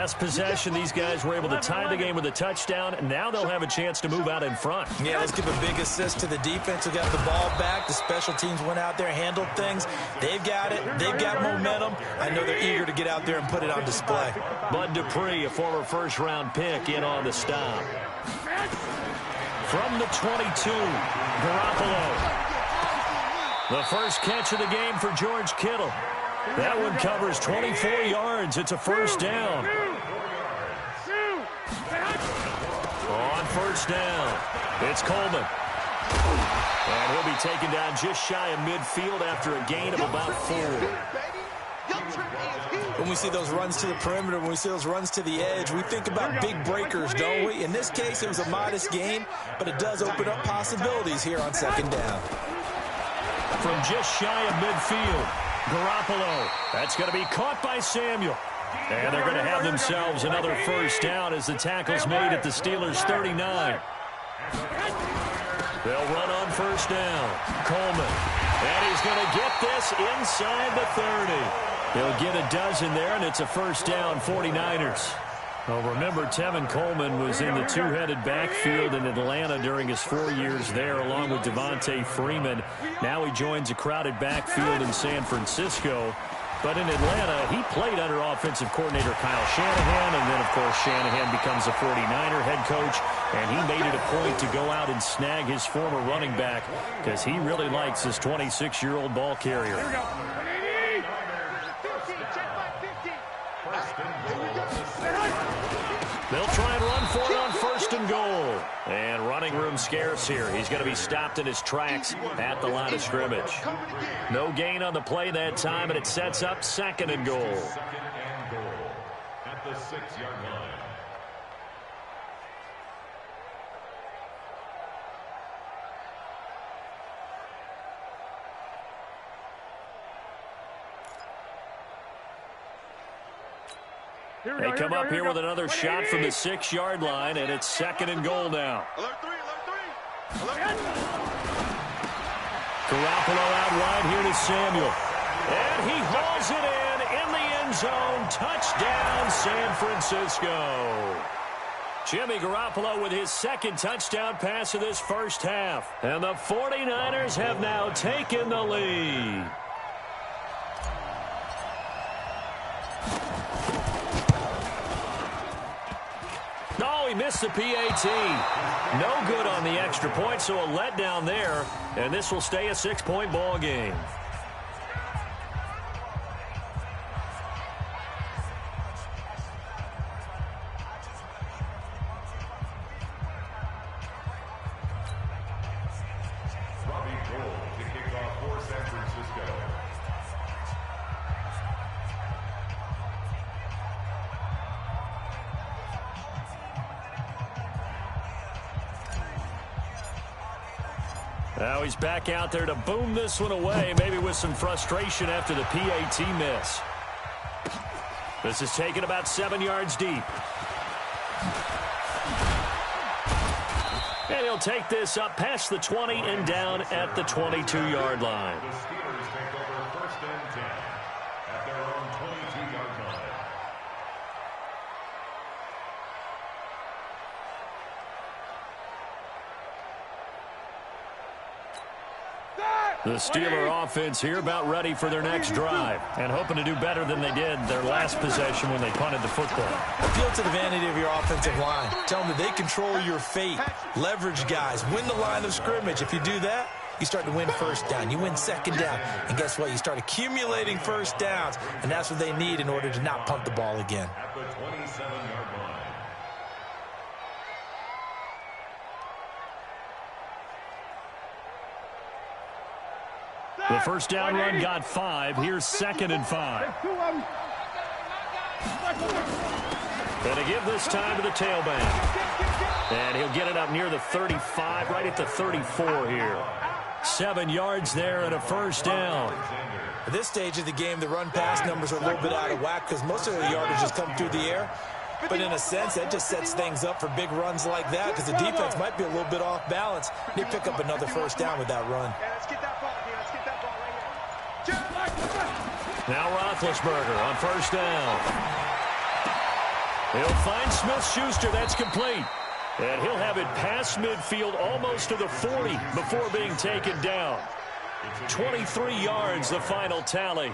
Last possession, these guys were able to tie the game with a touchdown, and now they'll have a chance to move out in front. Yeah, let's give a big assist to the defense who got the ball back. The special teams went out there, handled things. They've got it. They've got momentum. I know they're eager to get out there and put it on display. Bud Dupree, a former first-round pick, in on the stop. From the 22, Garoppolo. The first catch of the game for George Kittle. That one covers 24 yards. It's a first down. On first down, it's Coleman. And he'll be taken down just shy of midfield after a gain of about 4. When we see those runs to the perimeter, when we see those runs to the edge, we think about big breakers, don't we? In this case, it was a modest gain, but it does open up possibilities here on second down. From just shy of midfield, Garoppolo. That's going to be caught by Samuel. And they're going to have themselves another first down as the tackle's made at the Steelers' 39. They'll run on first down. Coleman. And he's going to get this inside the 30. He'll get a dozen there, and it's a first down, 49ers. Well, remember, Tevin Coleman was in the two-headed backfield in Atlanta during his 4 years there, along with Devontae Freeman. Now he joins a crowded backfield in San Francisco. But in Atlanta, he played under offensive coordinator Kyle Shanahan, and then, of course, Shanahan becomes a 49er head coach, and he made it a point to go out and snag his former running back because he really likes his 26-year-old ball carrier. They'll try and run for it on first and goal. And running room scarce here. He's going to be stopped in his tracks at the line of scrimmage. No gain on the play that time, and it sets up second and goal. At the 6-yard line. They come up here with another shot from the 6-yard line, and it's second and goal now. Garoppolo out wide here to Samuel. And he hauls it in the end zone. Touchdown, San Francisco. Jimmy Garoppolo with his second touchdown pass of this first half. And the 49ers have now taken the lead. He missed the PAT. No good on the extra point, so a letdown there. And this will stay a 6-point ball game. Now he's back out there to boom this one away, maybe with some frustration after the PAT miss. This is taken about 7 yards deep. And he'll take this up past the 20 and down at the 22-yard line. The Steelers take over first and 10 at their own 22-yard line. The Steeler offense here about ready for their next drive and hoping to do better than they did their last possession when they punted the football. Appeal to the vanity of your offensive line. Tell them that they control your fate. Leverage guys. Win the line of scrimmage. If you do that, you start to win first down. You win second down. And guess what? You start accumulating first downs. And that's what they need in order to not punt the ball again. At the 27-yard line. The first down run got 5. Here's second and 5. Going to give this time to the tailback. And he'll get it up near the 35, right at the 34 here. 7 yards there and a first down. At this stage of the game, the run-pass numbers are a little bit out of whack because most of the yardage has come through the air. But in a sense, that just sets things up for big runs like that because the defense might be a little bit off balance. They pick up another first down with that run. Now Roethlisberger on first down. He'll find Smith-Schuster. That's complete. And he'll have it past midfield almost to the 40 before being taken down. 23 yards, the final tally.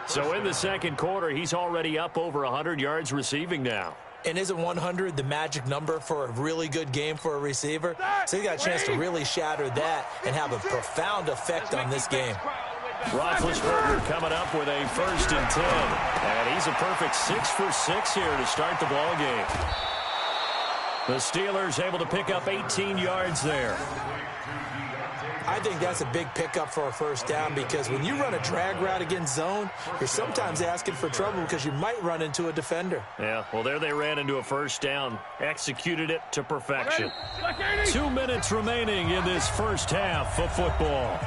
So in the second quarter, he's already up over 100 yards receiving now. And isn't 100 the magic number for a really good game for a receiver? So he got a chance to really shatter that and have a profound effect on this game. Roethlisberger coming up with a 1st and 10. And he's a perfect 6 for 6 here to start the ball game. The Steelers able to pick up 18 yards there. I think that's a big pickup for a 1st down because when you run a drag route against zone, you're sometimes asking for trouble because you might run into a defender. Yeah, well, there they ran into a 1st down, executed it to perfection. 2 minutes remaining in this first half of football.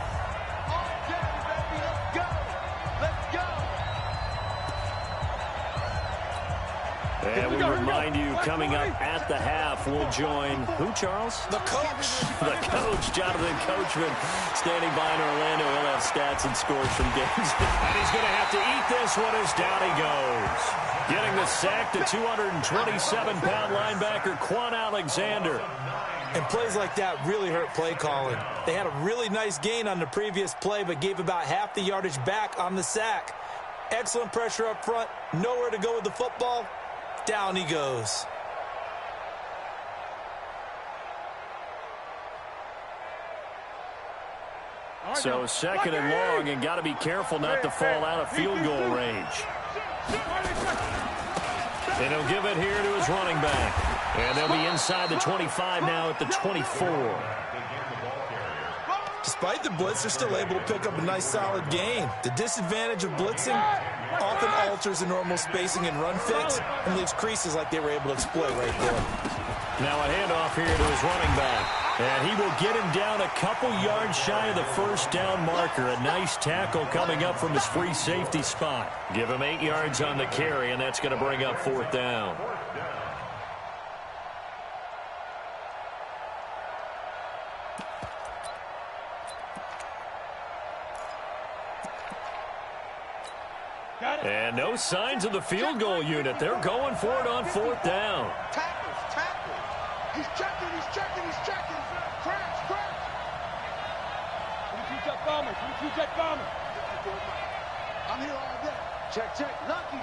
And we remind you, coming up at the half, we'll join who, Charles? The coach. The coach, Jonathan Coachman, standing by in Orlando. He'll have stats and scores from games. And he's going to have to eat this one as down he goes. Getting the sack to 227-pound linebacker Quan Alexander. And plays like that really hurt play calling. They had a really nice gain on the previous play, but gave about half the yardage back on the sack. Excellent pressure up front. Nowhere to go with the football. Down he goes. So 2nd and long, and got to be careful not to fall out of field goal range. And he'll give it here to his running back. And they'll be inside the 25 now at the 24. Despite the blitz, they're still able to pick up a nice solid gain. The disadvantage of blitzing often alters the normal spacing and run fits and leaves creases like they were able to exploit right there. Now a handoff here to his running back. And he will get him down a couple yards shy of the 1st down marker. A nice tackle coming up from his free safety spot. Give him 8 yards on the carry, and that's going to bring up 4th down. And no signs of the field goal unit. They're going for it on 4th down. Tackle. He's checking. Crash. Use that bomber. I'm here all day. Check. Lucky.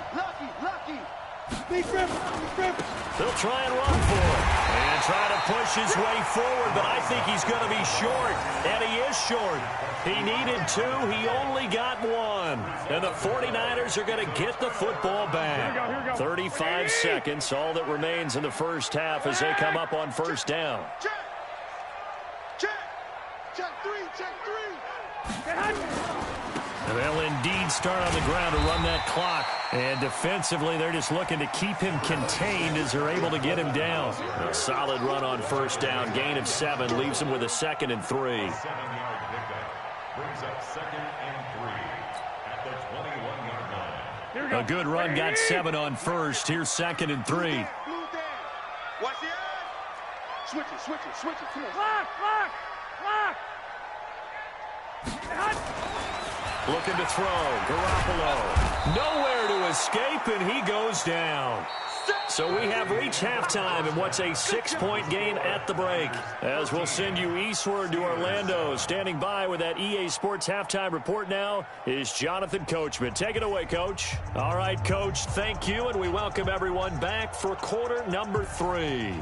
Leave Rivers. They'll try and run for it. And try to push his way forward, but I think he's going to be short. And he is short. He needed 2. He only got 1. And the 49ers are going to get the football back. 35 seconds, all that remains in the first half as they come up on 1st down. Check 3. And they'll indeed start on the ground to run that clock. And defensively, they're just looking to keep him contained as they're able to get him down. A solid run on 1st down. Gain of 7 leaves him with a 2nd and 3. 7-yard pickup brings up 2nd and 3 at the 21-yard line. A good run got 7 on 1st. Here's 2nd and 3. Watch the eye. Switch it. Come on. Lock. Looking to throw. Garoppolo. Nowhere to escape, and he goes down. So we have reached halftime in what's a 6-point game at the break. As we'll send you eastward to Orlando. Standing by with that EA Sports halftime report now is Jonathan Coachman. Take it away, Coach. All right, Coach, thank you, and we welcome everyone back for quarter number 3.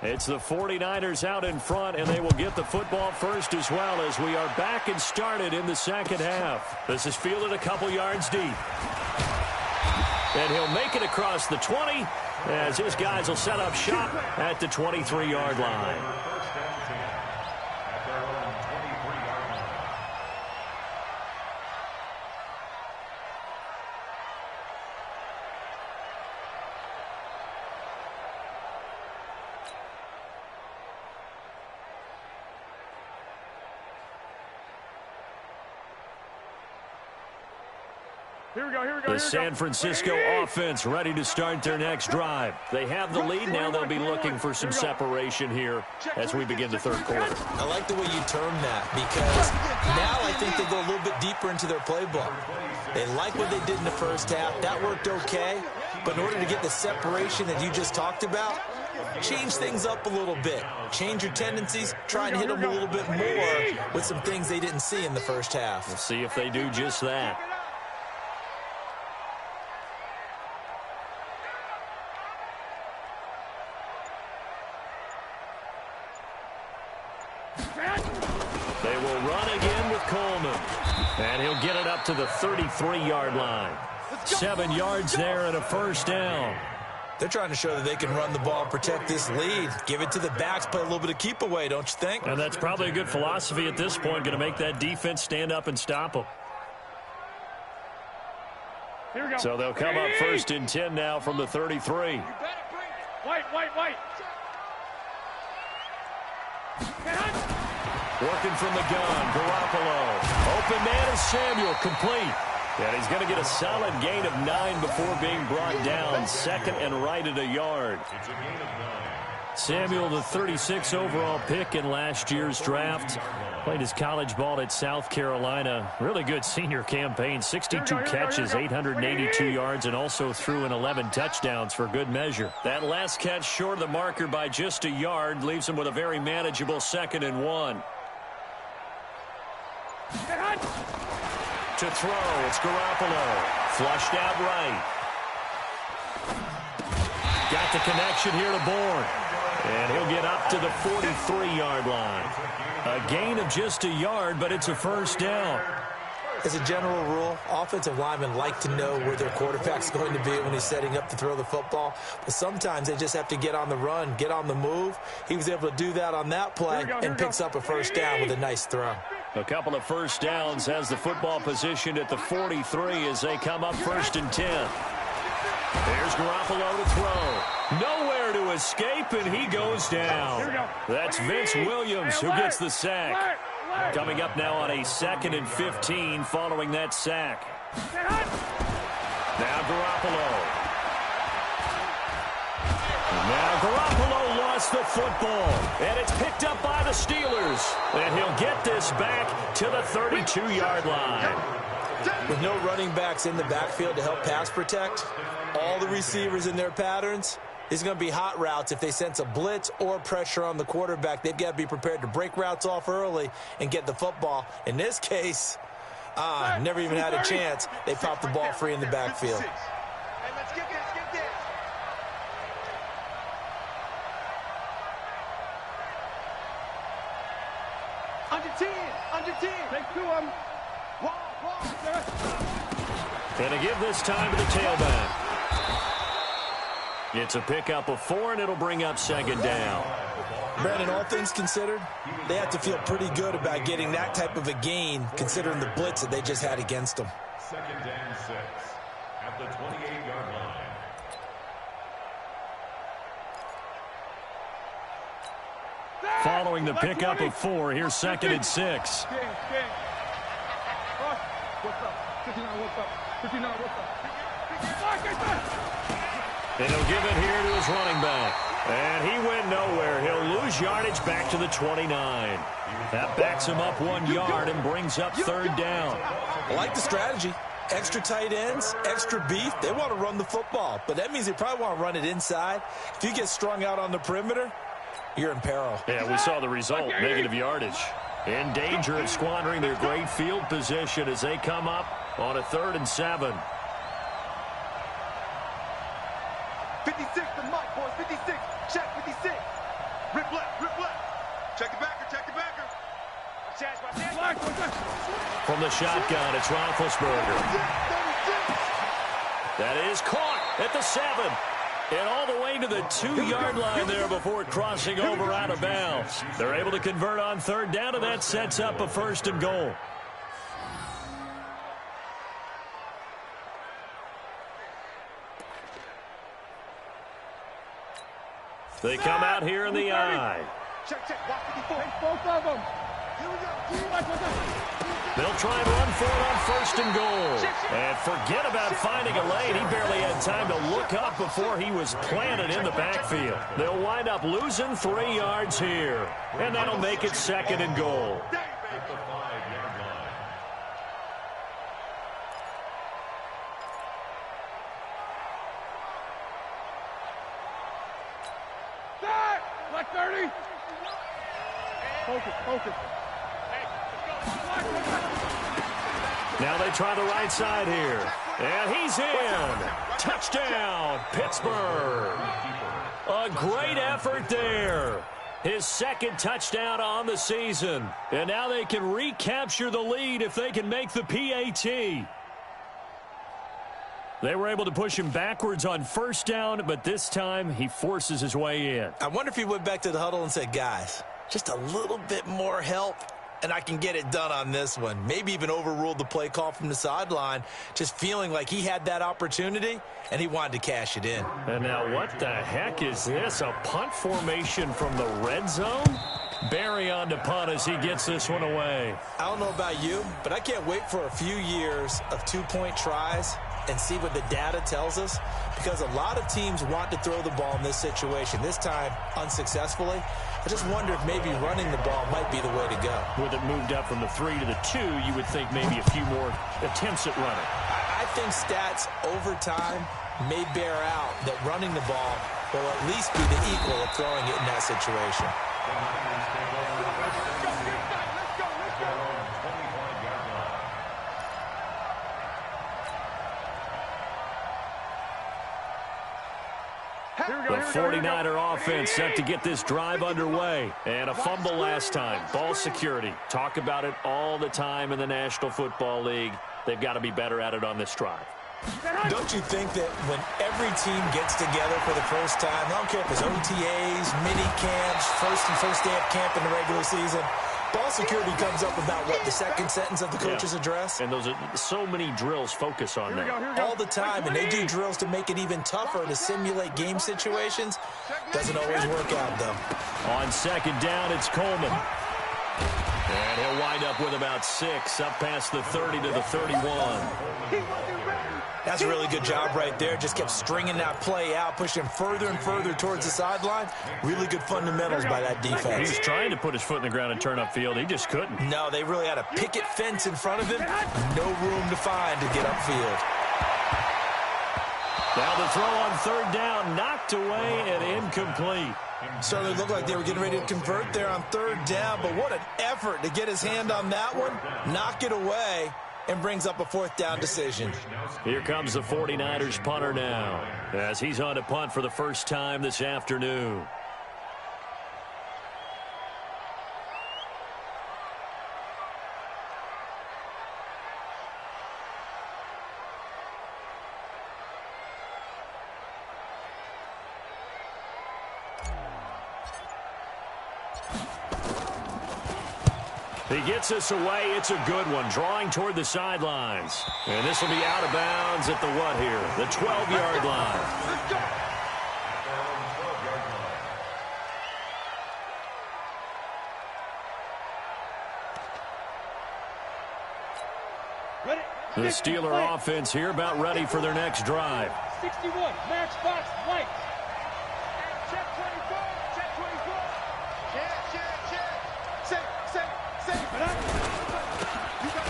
It's the 49ers out in front, and they will get the football first as well as we are back and started in the second half. This is fielded a couple yards deep. And he'll make it across the 20 as his guys will set up shop at the 23-yard line. The San Francisco offense ready to start their next drive. They have the lead. Now they'll be looking for some separation here as we begin the third quarter. I like the way you term that because now I think they go a little bit deeper into their playbook. They like what they did in the first half. That worked okay. But in order to get the separation that you just talked about, change things up a little bit. Change your tendencies. Try and hit them a little bit more with some things they didn't see in the first half. We'll see if they do just that. They will run again with Coleman. And he'll get it up to the 33-yard line. 7 yards there and a first down. They're trying to show that they can run the ball and protect this lead. Give it to the backs, play a little bit of keep away, don't you think? And that's probably a good philosophy at this point, going to make that defense stand up and stop them. Here we go. So they'll come up first and 10 now from the 33. White. Working from the gun, Garoppolo. Open man is Samuel, complete. And he's going to get a solid gain of 9 before being brought down. Second and right at a yard. Samuel, the 36 overall pick in last year's draft. Played his college ball at South Carolina. Really good senior campaign. 62 catches, 882 yards, and also threw in 11 touchdowns for good measure. That last catch short of the marker by just a yard leaves him with a very manageable 2nd and 1. To throw, it's Garoppolo. Flushed out right. Got the connection here to Bourne. And he'll get up to the 43-yard line. A gain of just a yard, but it's a first down. As a general rule, offensive linemen like to know where their quarterback's going to be when he's setting up to throw the football. But sometimes they just have to get on the run, get on the move. He was able to do that on that play and picks up a first down with a nice throw. A couple of first downs has the football positioned at the 43 as they come up first and 10. There's Garoppolo to throw. Nowhere to escape, and he goes down. That's Vince Williams who gets the sack. Coming up now on a 2nd and 15 following that sack. Now Garoppolo. Now Garoppolo lost the football, and it's picked up by the Steelers. And he'll get this back to the 32-yard line. With no running backs in the backfield to help pass protect, all the receivers in their patterns, these are going to be hot routes. If they sense a blitz or pressure on the quarterback, they've got to be prepared to break routes off early and get the football. In this case, never even had a chance. They popped the ball free in the backfield. Under 10. Take 2 of them. And to give this time to the tailback. It's a pickup of 4, and it'll bring up 2nd down. Brandon, all things considered, they have to feel pretty good about getting that type of a gain, considering the blitz that they just had against them. 2nd and 6 at the 28-yard line. Following the pickup of 4, here's 2nd and 6. And he'll give it here to his running back. And he went nowhere. He'll lose yardage back to the 29. That backs him up 1 yard and brings up 3rd down. I like the strategy. Extra tight ends, extra beef. They want to run the football, but that means they probably want to run it inside. If you get strung out on the perimeter, you're in peril. Yeah, we saw the result, negative yardage. In danger of squandering their great field position as they come up on a 3rd and 7. 56 to Mike, boys. 56. Check 56. the shotgun, it's Roethlisberger. That is caught at the 7. And all the way to the 2-yard line there before crossing over out of bounds. They're able to convert on third down, and that sets up a 1st and goal. They come out here in the eye. Check, check. Watch both of them. Here we go. They'll try and run for it on 1st and goal. And forget about finding a lane. He barely had time to look up before he was planted in the backfield. They'll wind up losing 3 yards here. And that'll make it 2nd and goal. At the 5-yard line. Black 30. Focus. Now they try the right side here. And he's in. Touchdown, Pittsburgh. A great effort there. His 2nd touchdown on the season. And now they can recapture the lead if they can make the PAT. They were able to push him backwards on 1st down, but this time he forces his way in. I wonder if he went back to the huddle and said, guys, just a little bit more help, and I can get it done on this one. Maybe even overruled the play call from the sideline, just feeling like he had that opportunity, and he wanted to cash it in. And now what the heck is this? A punt formation from the red zone? Barry on to punt as he gets this one away. I don't know about you, but I can't wait for a few years of 2-point tries and see what the data tells us, because a lot of teams want to throw the ball in this situation, this time unsuccessfully. I just wonder if maybe running the ball might be the way to go. With it moved up from the 3 to the 2, you would think maybe a few more attempts at running. I think stats over time may bear out that running the ball will at least be the equal of throwing it in that situation. The 49er offense set to get this drive underway. And a fumble last time. Ball security. Talk about it all the time in the National Football League. They've got to be better at it on this drive. Don't you think that when every team gets together for the first time, I don't care if it's OTAs, mini camps, first day of camp in the regular season, ball security comes up about, what, the 2nd sentence of the coach's address? And those are so many drills focus on that. All the time, and they do drills to make it even tougher to simulate game situations. Doesn't always work out, though. On 2nd down, it's Coleman. And he'll wind up with about 6, up past the 30 to the 31. That's a really good job right there. Just kept stringing that play out, pushing him further and further towards the sideline. Really good fundamentals by that defense. He was trying to put his foot in the ground and turn upfield. He just couldn't. No, they really had a picket fence in front of him. No room to find to get upfield. Now the throw on 3rd down, knocked away and incomplete. Certainly looked like they were getting ready to convert there on 3rd down, but what an effort to get his hand on that one, knock it away, and brings up a 4th down decision. Here comes the 49ers punter now, as he's on to punt for the first time this afternoon. He gets us away. It's a good one. Drawing toward the sidelines. And this will be out of bounds at the what here? The 12-yard line. The Steeler offense here about ready for their next drive. 61, match box, white. Check 24, check 24. Check.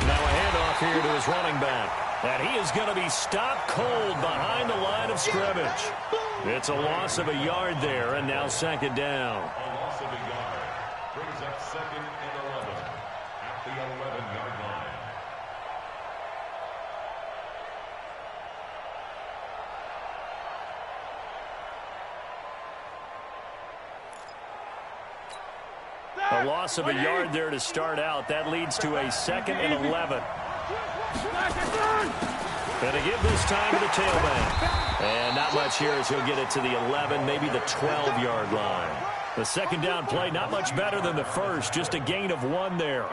Now a handoff here to his running back. And he is going to be stopped cold behind the line of scrimmage. It's a loss of a yard there, and now 2nd down. A loss of a yard. Brings up 2nd and 11 at the 11-yard line. A loss of a yard there to start out. That leads to a 2nd and 11. Going to give this time to the tailback. And not much here as he'll get it to the 11, maybe the 12-yard line. The second down play, not much better than the first, just a gain of 1 there.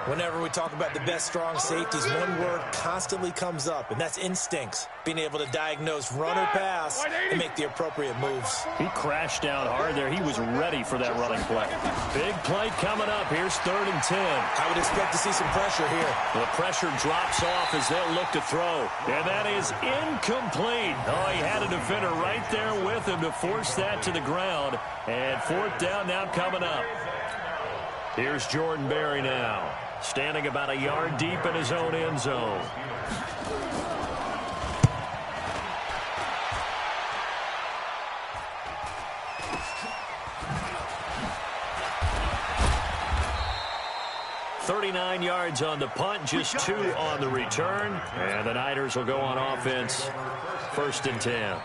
Whenever we talk about the best strong safeties, one word constantly comes up, and that's instincts. Being able to diagnose run or pass and make the appropriate moves. He crashed down hard there. He was ready for that running play. Big play coming up. Here's 3rd and 10. I would expect to see some pressure here. The pressure drops off as they'll look to throw. And that is incomplete. Oh, he had a defender right there with him to force that to the ground. And 4th down now coming up. Here's Jordan Berry now, standing about a yard deep in his own end zone. $39 yards on the punt, just 2 on the return. And the Niners will go on offense, 1st and 10. At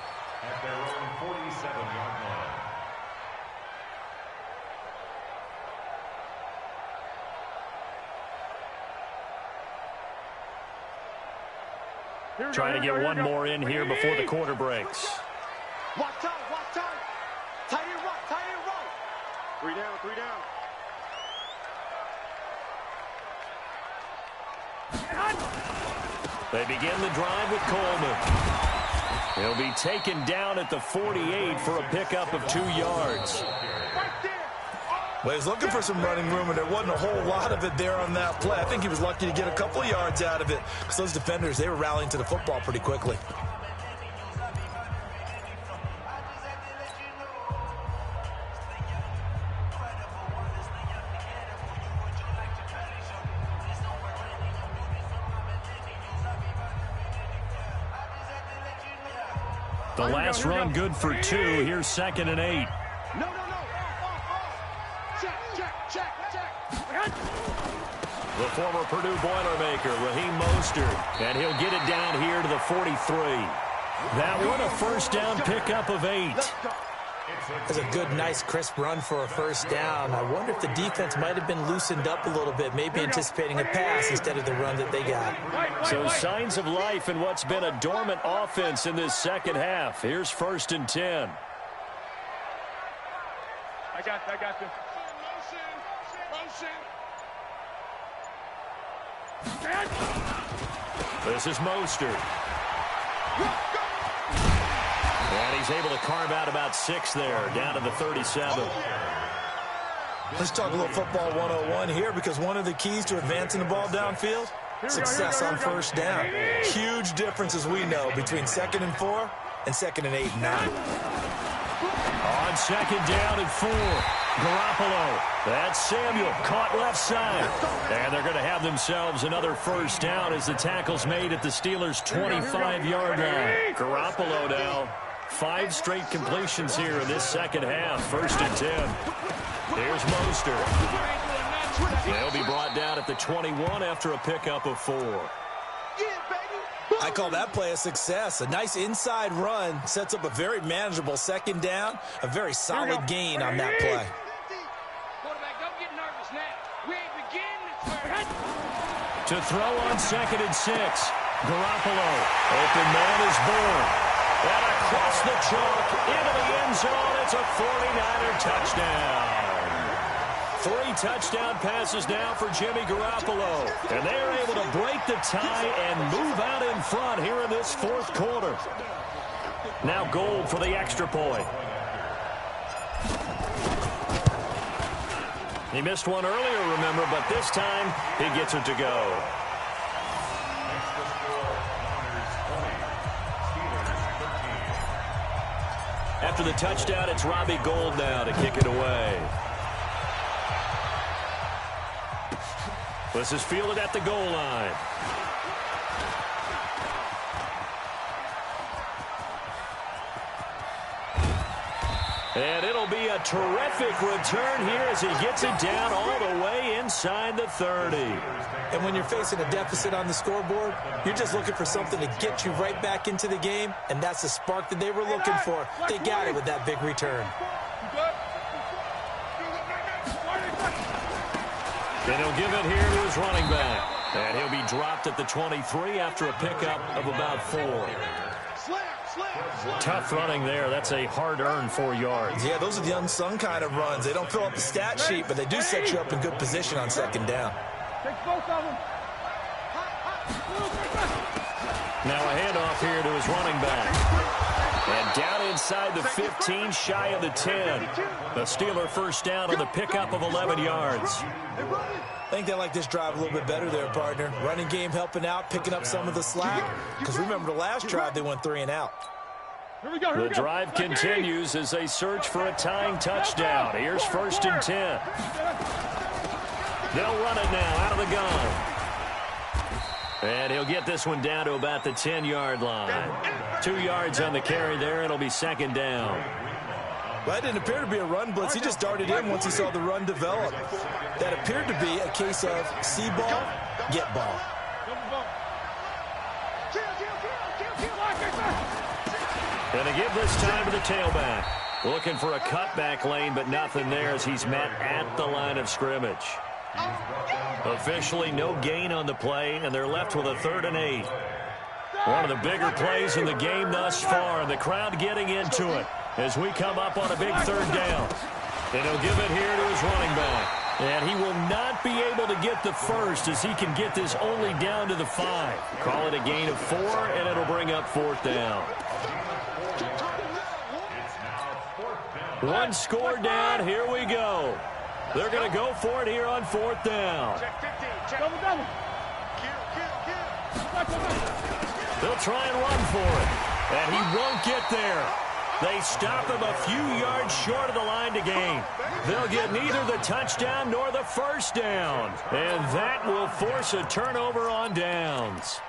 their own 47-yard line. Trying to get one more in here before the quarter breaks. Watch time, watch time. Tight end right, tight end right. 3 down, 3 down. They begin the drive with Coleman. He'll be taken down at the 48 for a pickup of 2 yards. Well, he was looking for some running room, and there wasn't a whole lot of it there on that play. I think he was lucky to get a couple of yards out of it because those defenders, they were rallying to the football pretty quickly. The last run good for 2. Here's 2nd and 8. No. Check. The former Purdue Boilermaker, Raheem Mostert. And he'll get it down here to the 43. That one a first down pickup of 8. That's a good, nice, crisp run for a first down. I wonder if the defense might have been loosened up a little bit, maybe anticipating a pass instead of the run that they got. So signs of life in what's been a dormant offense in this second half. Here's 1st and 10. I got this. This is Mostert. And he's able to carve out about 6 there, down to the 37. Let's talk a little football 101 here, because one of the keys to advancing the ball downfield, success on first down. Huge difference, as we know, between 2nd and 4 and 2nd and 8 and 9. On 2nd down and 4, Garoppolo. That's Samuel, caught left side. And they're going to have themselves another first down as the tackle's made at the Steelers' 25-yard line. Garoppolo now, 5 straight completions here in this second half, 1st and 10. Here's Mostert. He'll be brought down at the 21 after a pickup of 4. I call that play a success. A nice inside run sets up a very manageable 2nd down. A very solid gain on that play. Quarterback, don't get nervous now. We ain't beginning. To throw on 2nd and 6. Garoppolo. Open man is born. And across the chalk into the end zone. It's a 49er touchdown. 3 touchdown passes now for Jimmy Garoppolo. And they're able to break the tie and move out in front here in this 4th quarter. Now Gold for the extra point. He missed one earlier, remember, but this time he gets it to go. After the touchdown, it's Robbie Gould now to kick it away. This is fielded at the goal line. And it'll be a terrific return here as he gets it down all the way inside the 30. And when you're facing a deficit on the scoreboard, you're just looking for something to get you right back into the game, and that's the spark that they were looking for. They got it with that big return. And he'll give it here to his running back. And he'll be dropped at the 23 after a pickup of about 4. Tough running there. That's a hard-earned 4 yards. Yeah, those are the unsung kind of runs. They don't fill up the stat sheet, but they do set you up in good position on second down. Now a handoff here to his running back. And down inside the 15, shy of the 10. The Steeler first down on the pickup of 11 yards. I think they like this drive a little bit better there, partner. Running game helping out, picking up some of the slack. Because remember the last drive, they went 3 and out. The drive continues as they search for a tying touchdown. Here's 1st and 10. They'll run it now out of the gun. And he'll get this one down to about the 10-yard line. 2 yards on the carry there. It'll be 2nd down. Well, that didn't appear to be a run blitz. He just darted in once he saw the run develop. That appeared to be a case of see ball, get ball. And they give this time to the tailback. Looking for a cutback lane, but nothing there as he's met at the line of scrimmage. Officially no gain on the play, and they're left with a 3rd and 8. One of the bigger plays in the game thus far, and the crowd getting into it as we come up on a big 3rd down. And he'll give it here to his running back. And he will not be able to get the first as he can get this only down to the 5. Call it a gain of 4, and it'll bring up 4th down. 1 score down. Here we go. They're going to go for it here on 4th down. They'll try and run for it. And he won't get there. They stop him a few yards short of the line to gain. They'll get neither the touchdown nor the 1st down. And that will force a turnover on downs.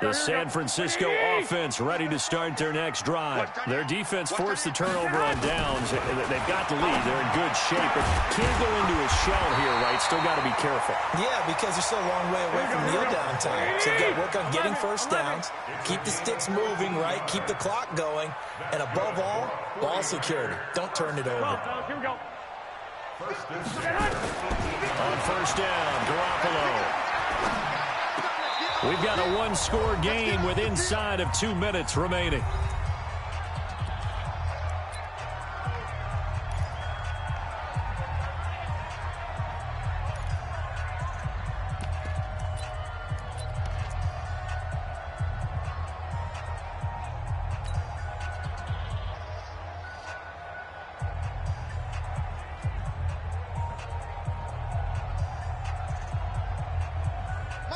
The San Francisco offense ready to start their next drive. Their defense forced the turnover on downs. They've got the lead. They're in good shape, but can't go into a shell here, right? Still got to be careful. Yeah, because they're still a long way away from kneel down time. So you've got to work on getting 1st downs, keep the sticks moving, right? Keep the clock going, and above all, ball security. Don't turn it over. Here we go. On 1st down, Garoppolo. We've got a 1-score game with inside of 2 minutes remaining.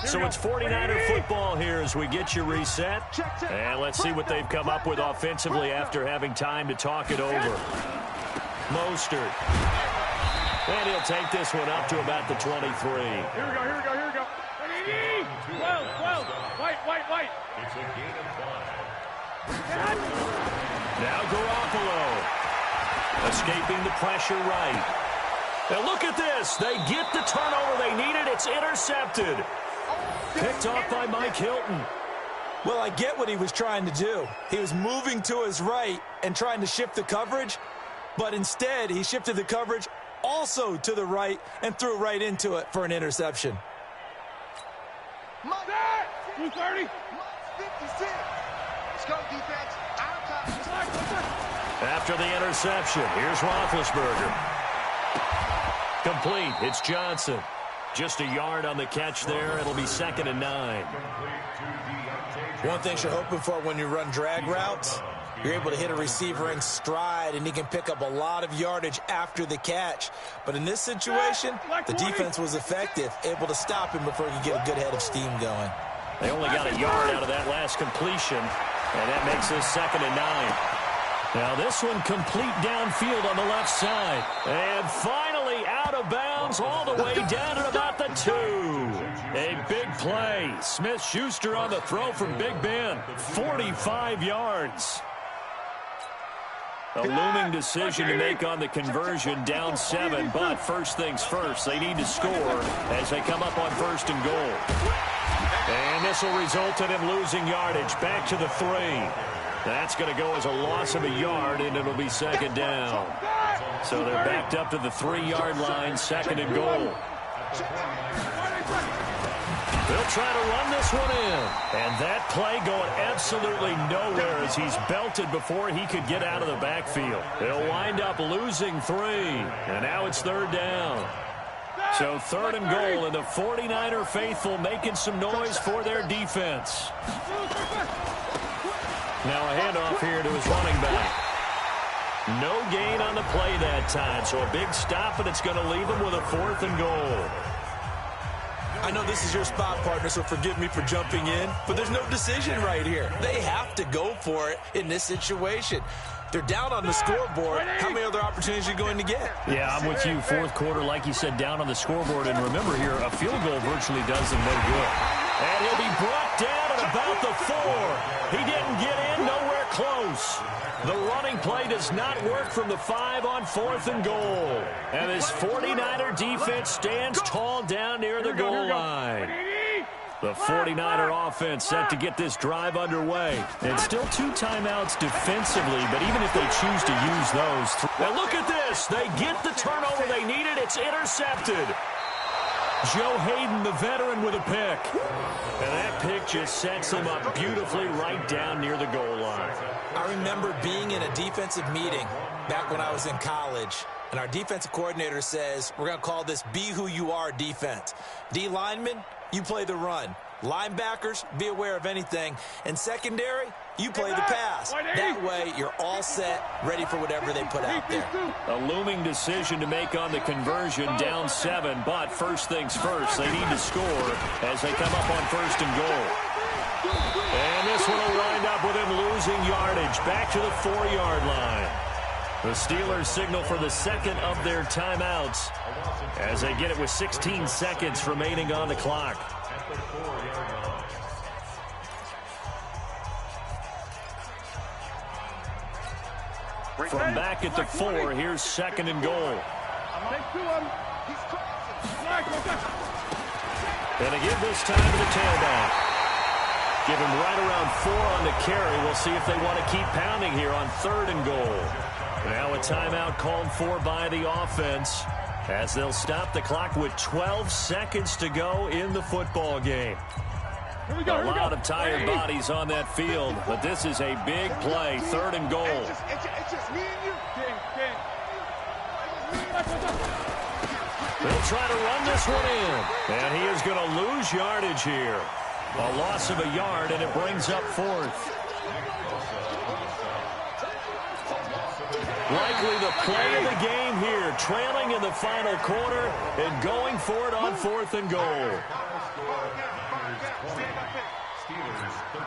So it's 49er football here as we get you reset. And let's see what they've come up with offensively after having time to talk it over. Mostert. And he'll take this one up to about the 23. Here we go. 12. White. It's a gain of 5. Now Garoppolo. Escaping the pressure right. And look at this. They get the turnover they needed. It's intercepted. Picked off by Mike Hilton. Well, I get what he was trying to do. He was moving to his right and trying to shift the coverage, but instead he shifted the coverage also to the right and threw right into it for an interception. 230. 56. Let's go, defense. After the interception, here's Roethlisberger. Complete. It's Johnson. Just a yard on the catch there. It'll be 2nd and 9. One thing you're hoping for when you run drag routes, you're able to hit a receiver in stride, and he can pick up a lot of yardage after the catch. But in this situation, the defense was effective, able to stop him before he could get a good head of steam going. They only got a yard out of that last completion, and that makes this 2nd and 9. Now this one complete downfield on the left side. And finally out of bounds all the way down at about the 2. A big play. Smith-Schuster on the throw from Big Ben. 45 yards. A looming decision to make on the conversion, down 7. But first things first, they need to score as they come up on 1st and goal. And this will result in him losing yardage. Back to the 3. That's going to go as a loss of a yard, and it'll be second down. So they're backed up to the 3-yard line, second and goal. They'll try to run this one in. And that play going absolutely nowhere as he's belted before he could get out of the backfield. They'll wind up losing 3. And now it's third down. So third and goal, and the 49er faithful making some noise for their defense. Now a handoff here to his running back. No gain on the play that time, so a big stop, and it's going to leave him with a 4th and goal. I know this is your spot, partner, so forgive me for jumping in, but there's no decision right here. They have to go for it in this situation. They're down on the scoreboard. How many other opportunities are you going to get? Yeah, I'm with you. Fourth quarter, like you said, down on the scoreboard. And remember here, a field goal virtually does them no good. And he'll be brought down at about the 4. He didn't get in, nowhere close. The running play does not work from the 5 on 4th and goal. And this 49er defense stands tall down near the goal line. The 49er offense set to get this drive underway. And still 2 timeouts defensively, but even if they choose to use those. Now look at this. They get the turnover they needed. It's intercepted. Joe Hayden, the veteran, with a pick. And that pick just sets him up beautifully right down near the goal line. I remember being in a defensive meeting back when I was in college, and our defensive coordinator says, we're going to call this Be Who You Are defense. D linemen, you play the run. Linebackers, be aware of anything. And secondary, you play the pass. That way, you're all set, ready for whatever they put out there. A looming decision to make on the conversion, down 7. But first things first, they need to score as they come up on 1st and goal. And this one will wind up with him losing yardage back to the 4-yard line. The Steelers signal for the second of their timeouts as they get it with 16 seconds remaining on the clock. From back at the 4, here's second and goal. And they give this time to the tailback. Give him right around 4 on the carry. We'll see if they want to keep pounding here on 3rd and goal. Now a timeout called for by the offense as they'll stop the clock with 12 seconds to go in the football game. A lot of tired bodies on that field, but this is a big play, 3rd and goal. They'll try to run this one in, and he is going to lose yardage here. A loss of a yard, and it brings up 4th. Likely the play of the game here, trailing in the final quarter and going for it on 4th and goal. Steelers 13,